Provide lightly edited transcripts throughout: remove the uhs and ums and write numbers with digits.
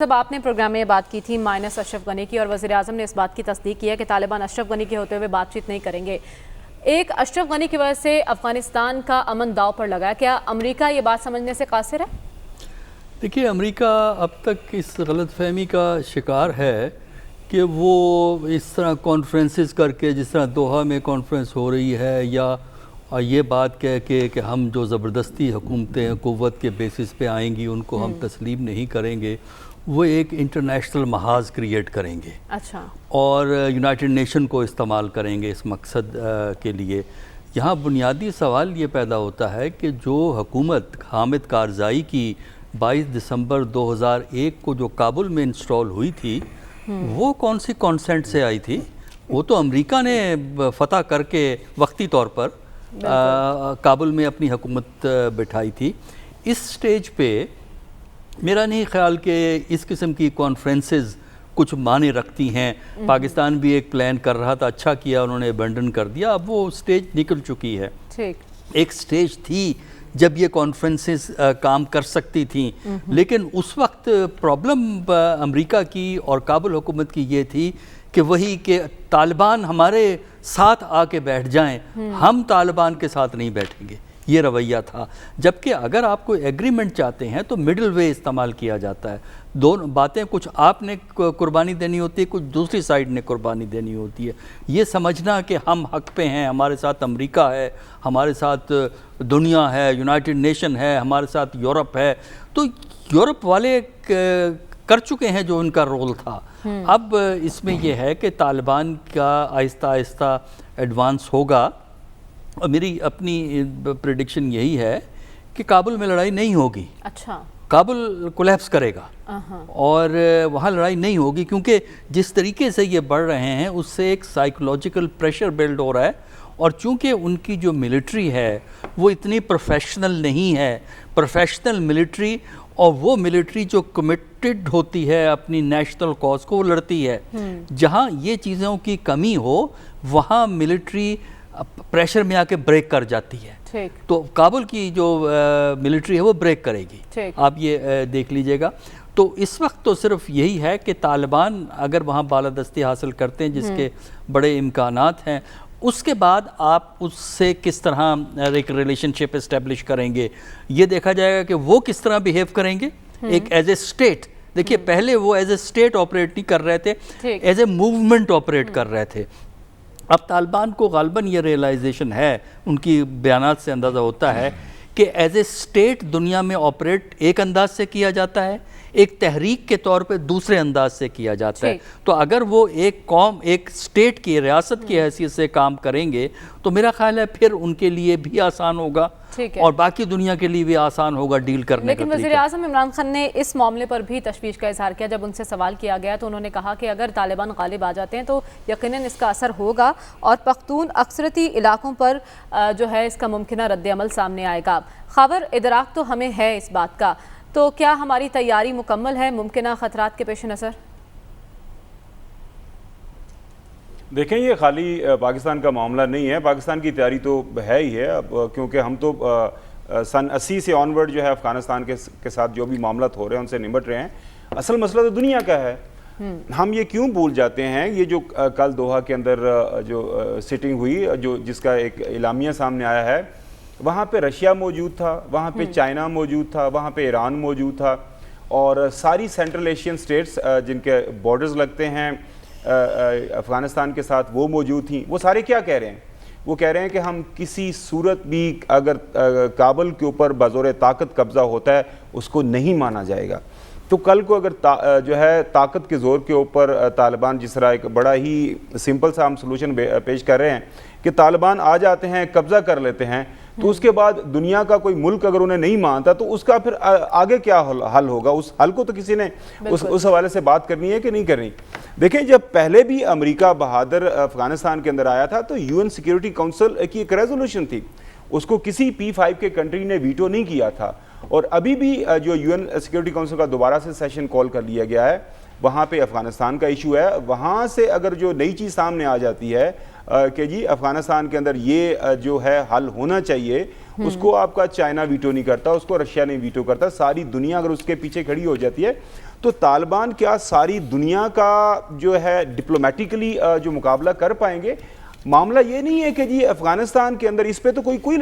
जब आपने प्रोग्राम में बात की थी माइनस अशरफ गनी की और वज़ीर आज़म ने इस बात की तस्दीक की है कि तालिबान अशरफ गनी के होते हुए बातचीत नहीं करेंगे। एक अशरफ गनी की वजह से अफगानिस्तान का अमन दाव पर लगा। क्या अमेरिका ये बात समझने से कासिर है? देखिए, अमेरिका अब तक इस गलतफहमी का शिकार है कि वो इस तरह कॉन्फ्रेंसेस करके, जिस तरह दोहा में कॉन्फ्रेंस हो रही है, या ये बात कह के कि हम जो ज़बरदस्ती हुकूमतें क़ुव्वत के बेसिस पे आएंगी उनको हम तस्लीम नहीं करेंगे, वो एक इंटरनेशनल महाज क्रिएट करेंगे। अच्छा। और यूनाइटेड नेशन को इस्तेमाल करेंगे इस मकसद के लिए। यहाँ बुनियादी सवाल ये पैदा होता है कि जो हुकूमत हामिद कारज़ाई की 22 दिसंबर 2001 को जो काबुल में इंस्टॉल हुई थी, वो कौन सी कॉन्सेंट से आई थी? वो तो अमेरिका ने फ़तह करके वक्ती तौर पर काबुल में अपनी हुकूमत बिठाई थी। इस स्टेज पे मेरा नहीं ख्याल कि इस किस्म की कॉन्फ्रेंसेस कुछ माने रखती हैं। पाकिस्तान भी एक प्लान कर रहा था, अच्छा किया उन्होंने अबैंडन कर दिया, अब वो स्टेज निकल चुकी है। ठीक। एक स्टेज थी जब ये कॉन्फ्रेंसेस काम कर सकती थी, लेकिन उस वक्त प्रॉब्लम अमेरिका की और काबुल हुकूमत की ये थी कि वही कि तालिबान हमारे साथ आके बैठ जाएं, हम तालिबान के साथ नहीं बैठेंगे, ये रवैया था। जबकि अगर आप कोई एग्रीमेंट चाहते हैं तो मिडिल वे इस्तेमाल किया जाता है। दोनों बातें, कुछ आपने कुर्बानी देनी होती है, कुछ दूसरी साइड ने कुर्बानी देनी होती है। ये समझना कि हम हक पे हैं, हमारे साथ अमेरिका है, हमारे साथ दुनिया है, यूनाइटेड नेशन है, हमारे साथ यूरोप है, तो यूरोप वाले कर चुके हैं जो उनका रोल था। अब इसमें यह है कि तालिबान का आहिस्ता आहिस्ता एडवांस होगा, और मेरी अपनी प्रेडिक्शन यही है कि काबुल में लड़ाई नहीं होगी। अच्छा। काबुल कोलैप्स करेगा और वहाँ लड़ाई नहीं होगी, क्योंकि जिस तरीके से ये बढ़ रहे हैं उससे एक साइकोलॉजिकल प्रेशर बिल्ड हो रहा है। और चूँकि उनकी जो मिलिट्री है वो इतनी प्रोफेशनल नहीं है, प्रोफेशनल मिलिट्री, और वो मिलिट्री जो कमिटेड होती है अपनी नेशनल कॉज को, वो लड़ती है। जहाँ ये चीज़ों की कमी हो वहाँ मिलिट्री प्रेशर में आके ब्रेक कर जाती है। ठीक। तो काबुल की जो मिलिट्री है वो ब्रेक करेगी, आप ये देख लीजिएगा। तो इस वक्त तो सिर्फ यही है कि तालिबान अगर वहाँ बालादस्ती हासिल करते हैं, जिसके बड़े इम्कानात हैं, उसके बाद आप उससे किस तरह एक रिलेशनशिप इस्टेब्लिश करेंगे, ये देखा जाएगा कि वो किस तरह बिहेव करेंगे एक एज ए स्टेट। देखिए, पहले वो एज ए स्टेट ऑपरेट नहीं कर रहे थे, एज ए मूवमेंट ऑपरेट कर रहे थे। अब तालिबान को गालबन ये रियलाइजेशन है, उनकी बयानात से अंदाज़ा होता है कि एज ए स्टेट दुनिया में ऑपरेट एक अंदाज से किया जाता है, एक तहरीक के तौर पे दूसरे अंदाज से किया जाता है। तो अगर वो एक कौम, एक स्टेट की, रियासत की हैसियत से काम करेंगे तो मेरा ख्याल है फिर उनके लिए भी आसान होगा और बाकी दुनिया के लिए भी आसान होगा डील करने का। लेकिन वज़ीर आज़म इमरान खान ने इस मामले पर भी तशवीश का इजहार किया। जब उनसे सवाल किया गया तो उन्होंने कहा कि अगर तालिबान गालिब आ जाते हैं तो यकीनन इसका असर होगा और पख्तून अक्सरती इलाकों पर जो है इसका मुमकिन रद्द-ए-अमल सामने आएगा। खबर इदराक तो हमें है इस बात का, तो क्या हमारी तैयारी मुकम्मल है मुमकिन खतरात के पेश नज़र? देखें, ये खाली पाकिस्तान का मामला नहीं है, पाकिस्तान की तैयारी तो है ही है। अब क्योंकि हम तो सन 80 से ऑनवर्ड जो है अफगानिस्तान के साथ जो भी मामला हो रहे हैं उनसे निपट रहे हैं। असल मसला तो दुनिया का है। हम ये क्यों भूल जाते हैं, ये जो कल दोहा के अंदर जो सिटिंग हुई, जो जिसका एक इलामिया सामने आया है, वहाँ पे रशिया मौजूद था, वहाँ पे चाइना मौजूद था, वहाँ पे ईरान मौजूद था, और सारी सेंट्रल एशियन स्टेट्स जिनके बॉर्डर्स लगते हैं अफ़गानिस्तान के साथ वो मौजूद थी। वो सारे क्या कह रहे हैं? वो कह रहे हैं कि हम किसी सूरत भी अगर काबुल के ऊपर बज़ोर ताकत कब्ज़ा होता है उसको नहीं माना जाएगा। तो कल को अगर जो है ताकत के ज़ोर के ऊपर तालिबान, जिस तरह एक बड़ा ही सिंपल सा हम सलूशन पेश कर रहे हैं कि तालिबान आ जाते हैं, कब्ज़ा कर लेते हैं, तो उसके बाद दुनिया का कोई मुल्क अगर उन्हें नहीं मानता तो उसका फिर आगे क्या हल होगा? उस हल को तो किसी ने उस हवाले से बात करनी है कि नहीं करनी। देखें, जब पहले भी अमेरिका बहादुर अफगानिस्तान के अंदर आया था तो यूएन सिक्योरिटी काउंसिल की एक रेजोल्यूशन थी, उसको किसी P5 के कंट्री ने वीटो नहीं किया था। और अभी भी जो यूएन सिक्योरिटी काउंसिल का दोबारा से सेशन कॉल कर लिया गया है, वहाँ पे अफगानिस्तान का इशू है। वहाँ से अगर जो नई चीज़ सामने आ जाती है कि जी अफगानिस्तान के अंदर ये जो है हल होना चाहिए, उसको आपका चाइना वीटो नहीं करता, उसको रशिया नहीं वीटो करता, सारी दुनिया अगर उसके पीछे खड़ी हो जाती है تو طالبان کیا ساری دنیا کا جو ہے ڈپلومیٹکلی جو مقابلہ کر پائیں گے؟ معاملہ یہ نہیں ہے کہ جی افغانستان کے اندر اس پہ تو کوئی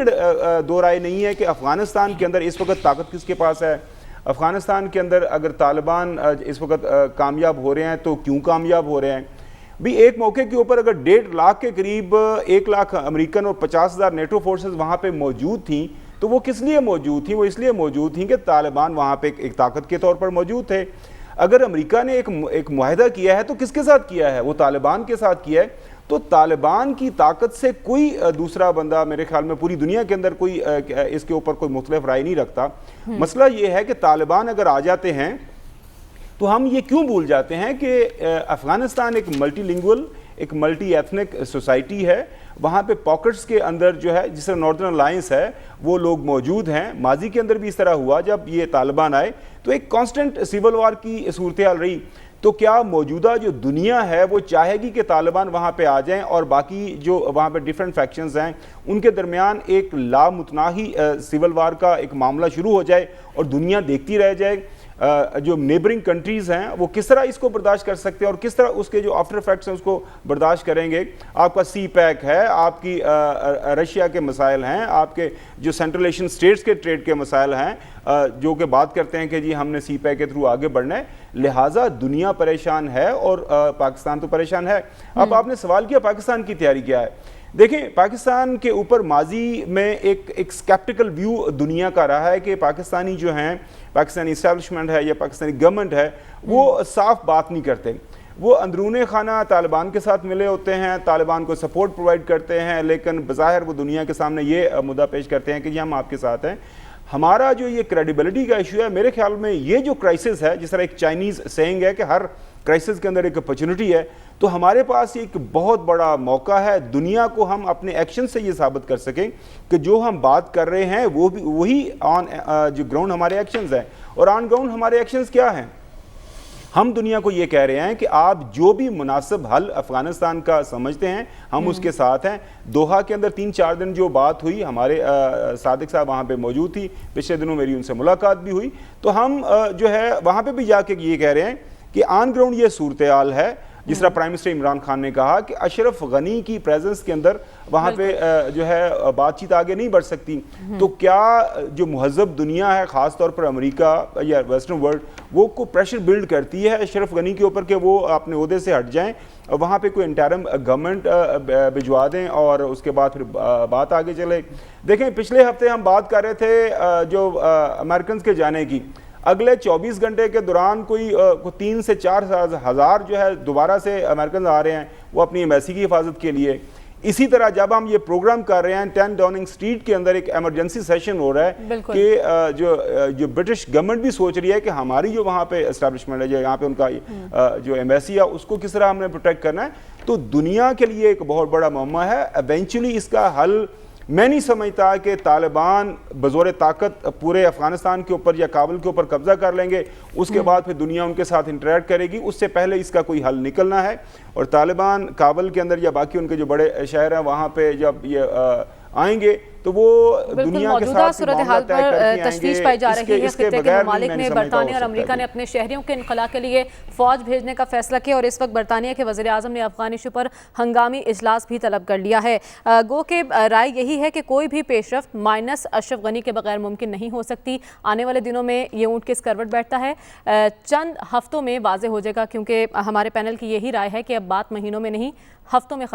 دو رائے نہیں ہے کہ افغانستان کے اندر اس وقت طاقت کس کے پاس ہے. افغانستان کے اندر اگر طالبان اس وقت کامیاب ہو رہے ہیں تو کیوں کامیاب ہو رہے ہیں؟ بھی ایک موقع کے اوپر اگر 1.5 لاکھ کے قریب 1 لاکھ امریکن اور 50,000 نیٹو فورسز وہاں پہ موجود تھیں تو وہ کس لیے موجود تھیں؟ وہ اس لیے موجود تھیں کہ طالبان وہاں پہ ایک طاقت کے طور پر موجود تھے. اگر امریکہ نے ایک معاہدہ کیا ہے تو کس کے ساتھ کیا ہے؟ وہ طالبان کے ساتھ کیا ہے. تو طالبان کی طاقت سے کوئی دوسرا بندہ میرے خیال میں پوری دنیا کے اندر کوئی اس کے اوپر کوئی مختلف رائے نہیں رکھتا. مسئلہ یہ ہے کہ طالبان اگر آ جاتے ہیں تو ہم یہ کیوں بھول جاتے ہیں کہ افغانستان ایک ملٹی لنگول ایک ملٹی ایتھنک سوسائٹی ہے. وہاں پہ پاکٹس کے اندر جو ہے جس طرح ناردرن الائنس ہے وہ لوگ موجود ہیں. ماضی کے اندر بھی اس طرح ہوا جب یہ طالبان آئے تو ایک کانسٹنٹ سول وار کی صورتحال رہی. تو کیا موجودہ جو دنیا ہے وہ چاہے گی کہ طالبان وہاں پہ آ جائیں اور باقی جو وہاں پہ ڈیفرنٹ فیکشنز ہیں ان کے درمیان ایک لامتناہی سول وار کا ایک معاملہ شروع ہو جائے اور دنیا دیکھتی رہ جائے؟ جو نیبرنگ کنٹریز ہیں وہ کس طرح اس کو برداشت کر سکتے ہیں اور کس طرح اس کے جو آفٹر افیکٹس ہیں اس کو برداشت کریں گے؟ آپ کا سی پیک ہے, آپ کی رشیا کے مسائل ہیں, آپ کے جو سینٹرل ایشین اسٹیٹس کے ٹریڈ کے مسائل ہیں جو کہ بات کرتے ہیں کہ جی ہم نے سی پیک کے تھرو آگے بڑھنا ہے. لہٰذا دنیا پریشان ہے اور پاکستان تو پریشان ہے. اب آپ نے سوال کیا پاکستان کی تیاری کیا ہے. دیکھیں پاکستان کے اوپر ماضی میں ایک سکیپٹیکل ویو دنیا کا رہا ہے کہ پاکستانی جو ہیں, پاکستانی اسٹیبلشمنٹ ہے یا پاکستانی گورنمنٹ ہے وہ صاف بات نہیں کرتے. وہ اندرون خانہ طالبان کے ساتھ ملے ہوتے ہیں, طالبان کو سپورٹ پرووائڈ کرتے ہیں, لیکن بظاہر وہ دنیا کے سامنے یہ مدعا پیش کرتے ہیں کہ جی ہم آپ کے ساتھ ہیں. ہمارا جو یہ کریڈیبلٹی کا ایشو ہے میرے خیال میں یہ جو کرائسس ہے, جس طرح ایک چائنیز سینگ ہے کہ ہر کرائسس کے اندر ایک اپرچونٹی ہے, تو ہمارے پاس ایک بہت بڑا موقع ہے دنیا کو ہم اپنے ایکشن سے یہ ثابت کر سکیں کہ جو ہم بات کر رہے ہیں وہ بھی وہی آن جو گراؤنڈ ہمارے ایکشنز ہیں. اور آن گراؤنڈ ہمارے ایکشنز کیا ہیں؟ ہم دنیا کو یہ کہہ رہے ہیں کہ آپ جو بھی مناسب حل افغانستان کا سمجھتے ہیں ہم اس کے ساتھ ہیں. دوحہ کے اندر 3-4 دن جو بات ہوئی, ہمارے صادق صاحب وہاں پہ موجود تھی, پچھلے دنوں میری ان سے ملاقات بھی ہوئی, تو ہم جو ہے وہاں پہ بھی جا کے یہ کہہ رہے ہیں کہ آن گراؤنڈ یہ صورتحال ہے. جس طرح پرائم منسٹر عمران خان نے کہا کہ اشرف غنی کی پریزنس کے اندر وہاں پہ جو ہے بات چیت آگے نہیں بڑھ سکتی. تو کیا جو مہذب دنیا ہے خاص طور پر امریکہ یا ویسٹرن ورلڈ وہ کو پریشر بلڈ کرتی ہے اشرف غنی کے اوپر کہ وہ اپنے عہدے سے ہٹ جائیں اور وہاں پہ کوئی انٹرم گورنمنٹ بھجوا دیں اور اس کے بعد پھر بات آگے چلے؟ دیکھیں پچھلے ہفتے ہم بات کر رہے تھے جو امریکنز کے جانے کی. اگلے 24 گھنٹے کے دوران کوئی 3 سے 4 ہزار جو ہے دوبارہ سے امریکنز آ رہے ہیں وہ اپنی ایمبیسی کی حفاظت کے لیے. اسی طرح جب ہم یہ پروگرام کر رہے ہیں 10 ڈاؤننگ اسٹریٹ کے اندر ایک ایمرجنسی سیشن ہو رہا ہے کہ جو برٹش گورنمنٹ بھی سوچ رہی ہے کہ ہماری جو وہاں پہ اسٹیبلشمنٹ ہے, جو یہاں پہ ان کا جو ایمبیسی ہے اس کو کس طرح ہم نے پروٹیکٹ کرنا ہے. تو دنیا کے لیے ایک بہت بڑا معمہ ہے. ایونچولی اس کا حل میں نہیں سمجھتا کہ طالبان بزور طاقت پورے افغانستان کے اوپر یا کابل کے اوپر قبضہ کر لیں گے اس کے بعد پھر دنیا ان کے ساتھ انٹریکٹ کرے گی. اس سے پہلے اس کا کوئی حل نکلنا ہے. اور طالبان کابل کے اندر یا باقی ان کے جو بڑے شہر ہیں وہاں پہ جب یہ آئیں گے تو وہ دنیا کے ساتھ صورتحال پر تشویش پائی جا رہی ہے. خطے کے ممالک نے برطانیہ اور امریکہ نے اپنے شہریوں کے انخلاء کے لیے فوج بھیجنے کا فیصلہ کیا اور اس وقت برطانیہ کے وزیر اعظم نے افغان ایشو پر ہنگامی اجلاس بھی طلب کر لیا ہے. گو کہ رائے یہی ہے کہ کوئی بھی پیش رفت مائنس اشرف غنی کے بغیر ممکن نہیں ہو سکتی. آنے والے دنوں میں یہ اونٹ کس کروٹ بیٹھتا ہے چند ہفتوں میں واضح ہو جائے گا, کیونکہ ہمارے پینل کی یہی رائے ہے کہ اب بات مہینوں میں نہیں ہفتوں میں